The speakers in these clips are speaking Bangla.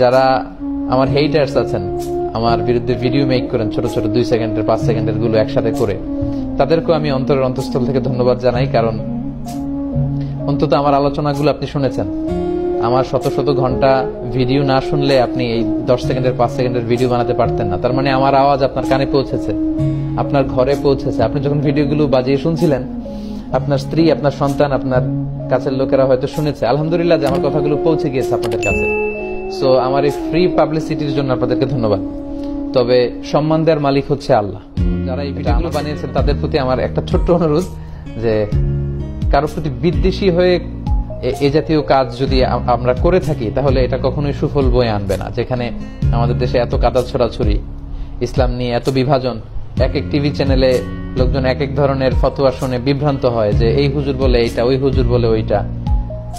যারা আমার হেটার্স আছেন, আমার বিরুদ্ধে ভিডিও মেক করেন ছোট ছোট 2 সেকেন্ডের 5 সেকেন্ডের গুলো একসাথে করে, তাদেরকেও আমি অন্তরের অন্তঃস্থল থেকে ধন্যবাদ জানাই। কারণ অন্তত আমার আলোচনাগুলো আপনি শুনেছেন। আমার শত শত ঘন্টা ভিডিও না শুনলে আপনি এই 10 সেকেন্ডের 5 সেকেন্ডের ভিডিও বানাতে পারতেন না। তার মানে আমার আওয়াজ আপনার কানে পৌঁছেছে, আপনার ঘরে পৌঁছেছে। আপনি যখন ভিডিওগুলো বাজিয়ে শুনছিলেন, আপনার স্ত্রী, আপনার সন্তান, আপনার কাছের লোকেরা হয়তো শুনেছে। আলহামদুলিল্লাহ যে আমার কথাগুলো পৌঁছে গিয়েছে আপনাদের কাছে। সো আমার এই ফ্রি পাবলিসিটির জন্য আপনাদেরকে ধন্যবাদ। তবে সম্মান দেওয়ার মালিক হচ্ছে আল্লাহ। যারা এই ভিডিওগুলো বানিয়েছেন তাদের প্রতি আমার একটা ছোট্ট অনুরোধ, যে কারোর প্রতি বিদ্বেষী হয়ে এ জাতীয় কাজ যদি আমরা করে থাকি, তাহলে এটা কখনোই সুফল বয়ে আনবে না। যেখানে আমাদের দেশে এত কাদা ছড়াছড়ি, ইসলাম নিয়ে এত বিভাজন, এক এক টিভি চ্যানেলে লোকজন এক এক ধরনের ফতোয়া শুনে বিভ্রান্ত হয় যে এই হুজুর বলে এইটা, ওই হুজুর বলে ওইটা,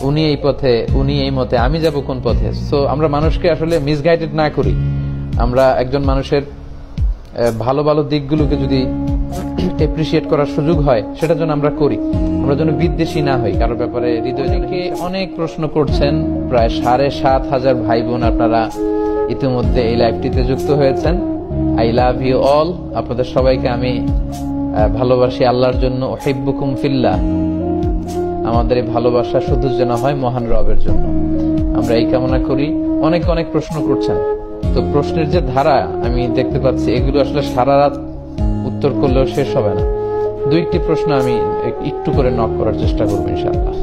উনি এই পথে, উনি এই মতে, আমি যাব কোন পথে। সো আমরা মানুষকে আসলে মিসগাইডেড না করি। আমরা একজন মানুষের ভালো ভালো দিকগুলোকে যদি এপ্রিসিয়েট করার সুযোগ হয়, সেটার জন্য আমরা করি। আমরা যেন বিদ্বেষী না হই কারোর ব্যাপারে। হৃদয়কে অনেক প্রশ্ন করছেন, প্রায় 7,500 ভাই বোন আপনারা ইতিমধ্যে এই লাইভটিতে যুক্ত হয়েছেন। I love you all. আপনাদের সবাইকে আমি ভালোবাসি আল্লাহর জন্য। উহিব্বুকুম ফিল্লাহ। আমাদের এই ভালোবাসা শুধু যেন হয় মহান রবের জন্য, আমরা এই কামনা করি। অনেক অনেক প্রশ্ন করছেন, তো প্রশ্নের যে ধারা আমি দেখতে পাচ্ছি, এগুলো আসলে সারা রাত উত্তর করলেও শেষ হবে না। 2-1টি প্রশ্ন আমি একটু করে নক করার চেষ্টা করবো ইনশাআল্লাহ।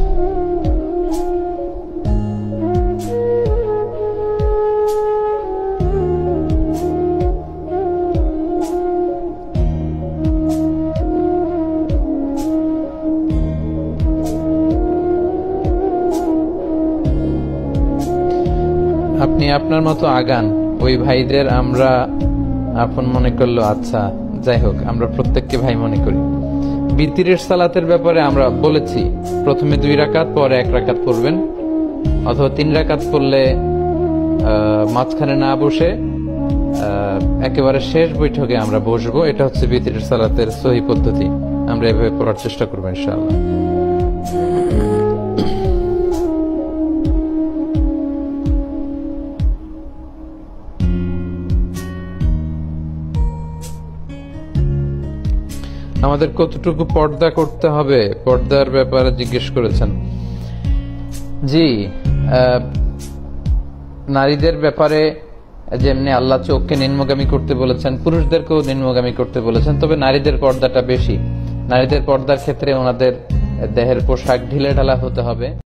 আপনি আপনার মতো আগান, ওই ভাইদের আমরা আপন মনে করলো। আচ্ছা, যাই হোক, আমরা প্রত্যেককে ভাই মনে করি। বিতিরের সালাতের ব্যাপারে আমরা বলেছি, প্রথমে 2 রাকাত, পরে 1 রাকাত পড়বেন, অথবা 3 রাকাত পড়লে মাঝখানে না বসে একেবারে শেষ বৈঠকে আমরা বসবো। এটা হচ্ছে বিতিরের সালাতের সহি পদ্ধতি। আমরা এভাবে পড়ার চেষ্টা করবো ইনশাআল্লাহ। আমাদের কতটুকু পর্দা করতে হবে, পর্দার ব্যাপারে জিজ্ঞেস করেছেন। জি, নারীদের ব্যাপারে যেমনি আল্লাহ চোখকে নিম্নগামী করতে বলেছেন, পুরুষদেরকেও নিম্নগামী করতে বলেছেন। তবে নারীদের পর্দাটা বেশি। নারীদের পর্দার ক্ষেত্রে ওনাদের দেহের পোশাক ঢিলেঢালা হতে হবে।